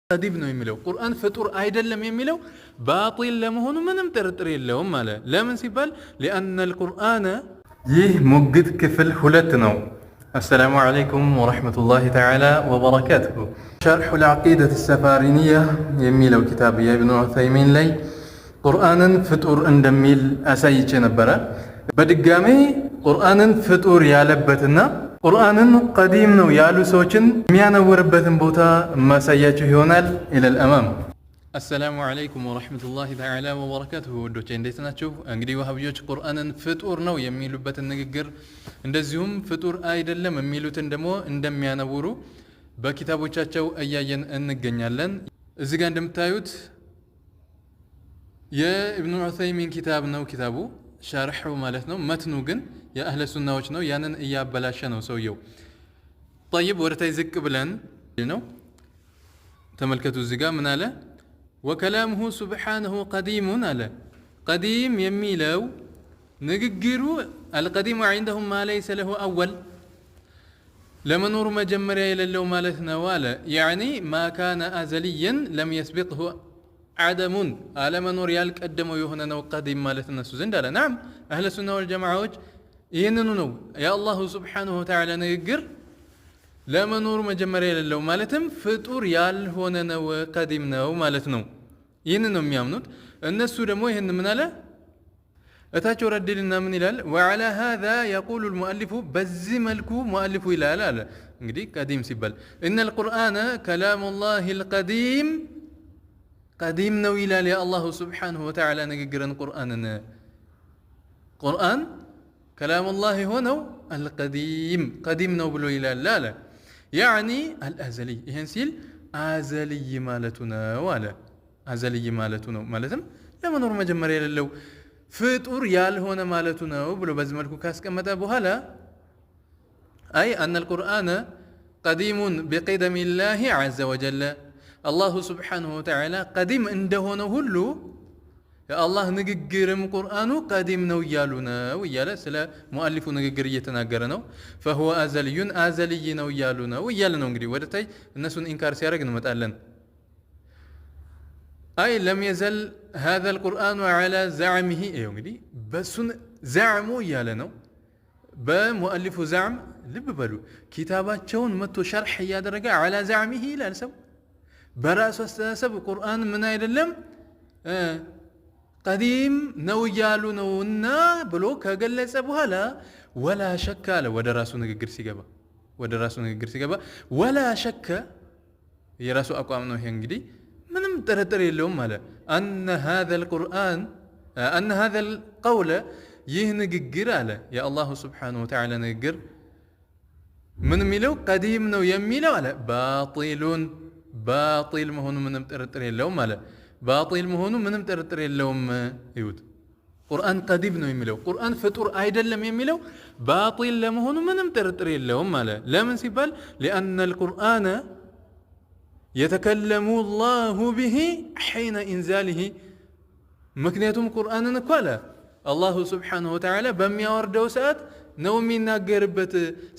ቀዲም ነው የሚለው ቁርአን ፍጡር አይደለም የሚለው ባጢል ለመሆኑ ምንም ጥርጥር የለውም ማለት ለምን ሲባል لأن القرآن ይህ ሙግት ክፍል 2 ነው። السلام عليكم ورحمة الله تعالى وبركاته شرح العقيدة السفارينية የሚለው ኪታብ የኢብኑ ዑሰይሚን ላይ ቁርአንን ፍጡር እንደሚል አሳይቼ ነበር። በድጋሚ ቁርአንን ፍጡር ያለበትና ቁርአንን ቀዲም ነው ያሉ ሰዎችን የሚያነወርበትን ቦታ ማሳያችሁ ይሆናል። ኢለል አማም። አሰላሙ አለይኩም ወራህመቱላሂ ተዓላ ወበረካቱሁ። ወዶቼ እንዴት ናችሁ? እንግዲህ ወሃቢዮች ቁርአንን ፍጡር ነው የሚሉበትን ንግግር እንደዚሁም ፍጡር አይደለም የሚሉትን ደግሞ እንደሚያነውሩ በኪታቦቻቸው እያየን እንገኛለን። እዚህ ጋር እንደምታዩት የኢብኑ ዑሰይሚን ኪታብ ነው። ኪታቡ ሸርሑ ማለት ነው። መትኑ ግን የአህለ ሱናዎች ነው። ያንን እያበላሸ ነው ሰውየው። ጠይብ ወደታይ ዝቅ ብለን ነው ተመልከቱ። እዚህ ጋር ምን አለ? ወከላሙሁ ሱብሓነሁ ቀዲሙን አለ። ቀዲም የሚለው ንግግሩ አልቀዲሙ ዐንደሁም ማ ለይሰ ለሁ አወል ለመኖሩ መጀመሪያ የሌለው ማለት ነው አለ። ያዕኒ ማ ካነ አዘልየን ለም የስቢቅሁ አደሙን አለመኖር ያልቀደመው የሆነ ነው ቀዲም ማለት እነሱ ዘንድ አለ። ናም አህለ ሱና ወልጀማዓዎች ይህንኑ ነው የአላሁ ስብሓንሁ ወተዓላ ንግግር ለመኖሩ መጀመሪያ የሌለው ማለትም ፍጡር ያልሆነ ነው ቀዲም ነው ማለት ነው። ይህንን ነው የሚያምኑት እነሱ። ደግሞ ይህን ምን አለ እታቸው ረድልና ምን ይላል? ወዓላ ሃዛ የቁሉ ልሙአሊፉ በዚህ መልኩ ሙአሊፉ ይላል አለ። እንግዲህ ቀዲም ሲባል እነ ልቁርአነ ከላሙ ላህ ልቀዲም ቀዲም ነው ይላል የአላሁ ስብሓንሁ ወተዓላ ንግግርን ቁርአንን ቁርአን ከላሙላህ የሆነው አልቀዲም ቀዲም ነው ብሎ ይላል አለ። ያዕኒ አልአዘልይ ይህን ሲል አዘልይ ማለቱ ነው አለ። አዘልይ ማለቱ ነው ማለትም ለመኖር መጀመሪያ የሌለው ፍጡር ያልሆነ ማለቱ ነው ብሎ በዚህ መልኩ ካስቀመጠ በኋላ አይ አነ አልቁርአነ ቀዲሙን ቢቅደሚ ላህ ዐዘ ወጀለ አላሁ ስብሓንሁ ወተዓላ ቀዲም እንደሆነ ሁሉ የአላህ ንግግርም ቁርአኑ ቀዲም ነው እያሉ ነው እያለ ስለ ሙአሊፉ ንግግር እየተናገረ ነው። ፈሁወ አዘልዩን አዘልይ ነው እያሉ ነው እያለ ነው። እንግዲህ ወደ ታይ እነሱን ኢንካር ሲያደርግ እንመጣለን። አይ ለም የዘል ሃዛ ልቁርአኑ ዐላ ዛዕሚሂ ይኸው እንግዲህ በሱን ዛዕሙ እያለ ነው። በሙአሊፉ ዛዕም ልብ በሉ ኪታባቸውን መጥቶ ሸርሕ እያደረገ ዐላ ዛዕሚሂ ይላል ሰው በራሱ አስተሳሰብ ቁርአን ምን አይደለም ቀዲም ነው እያሉ ነውና ብሎ ከገለጸ በኋላ ወላ ሸከ አለ። ወደ ራሱ ንግግር ሲገባ ወላ ሸከ የራሱ አቋም ነው። ይሄ እንግዲህ ምንም ጥርጥር የለውም አለ አነ ሃዛ ልቁርአን አነ ሃዛ ልቀውለ ይህ ንግግር አለ የአላሁ ስብሓነሁ ወተዓላ ንግግር ምን የሚለው ቀዲም ነው የሚለው አለ ባጢሉን ባጢል መሆኑ ምንም ጥርጥር የለውም አለ። ባጢል መሆኑ ምንም ጥርጥር የለውም። ይሁት ቁርአን ቀዲም ነው የሚለው ቁርአን ፍጡር አይደለም የሚለው ባጢል ለመሆኑ ምንም ጥርጥር የለውም አለ። ለምን ሲባል لأن القرآن يتكلم الله به حين إنزاله ምክንያቱም ቁርአንን እኮ አለ አላሁ ስብሓንሁ ወተዓላ በሚያወርደው ሰዓት ነው የሚናገርበት።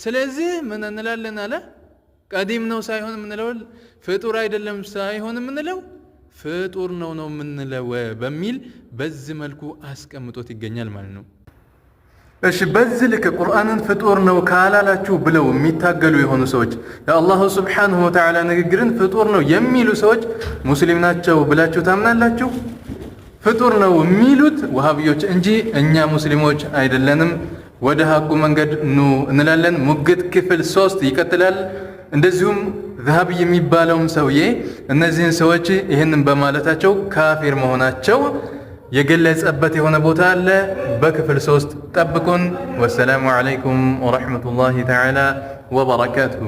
ስለዚህ ምን እንላለን አለ ቀዲም ነው ሳይሆን የምንለው ፍጡር አይደለም ሳይሆን የምንለው ፍጡር ነው የምንለው በሚል በዚህ መልኩ አስቀምጦት ይገኛል ማለት ነው። እሺ በዚህ ልክ ቁርአንን ፍጡር ነው ካላላችሁ ብለው የሚታገሉ የሆኑ ሰዎች የአላሁ ስብሓንሁ ወተዓላ ንግግርን ፍጡር ነው የሚሉ ሰዎች ሙስሊም ናቸው ብላችሁ ታምናላችሁ? ፍጡር ነው የሚሉት ወሃቢዮች እንጂ እኛ ሙስሊሞች አይደለንም። ወደ ሀቁ መንገድ ኑ እንላለን። ሙግት ክፍል 3 ይቀጥላል። እንደዚሁም ዘሃቢ የሚባለውም ሰውዬ እነዚህን ሰዎች ይህንን በማለታቸው ካፊር መሆናቸው የገለጸበት የሆነ ቦታ አለ። በክፍል 3 ጠብቁን። ወሰላሙ አለይኩም ወረሕመቱላሂ ተዓላ ወበረካቱሁ።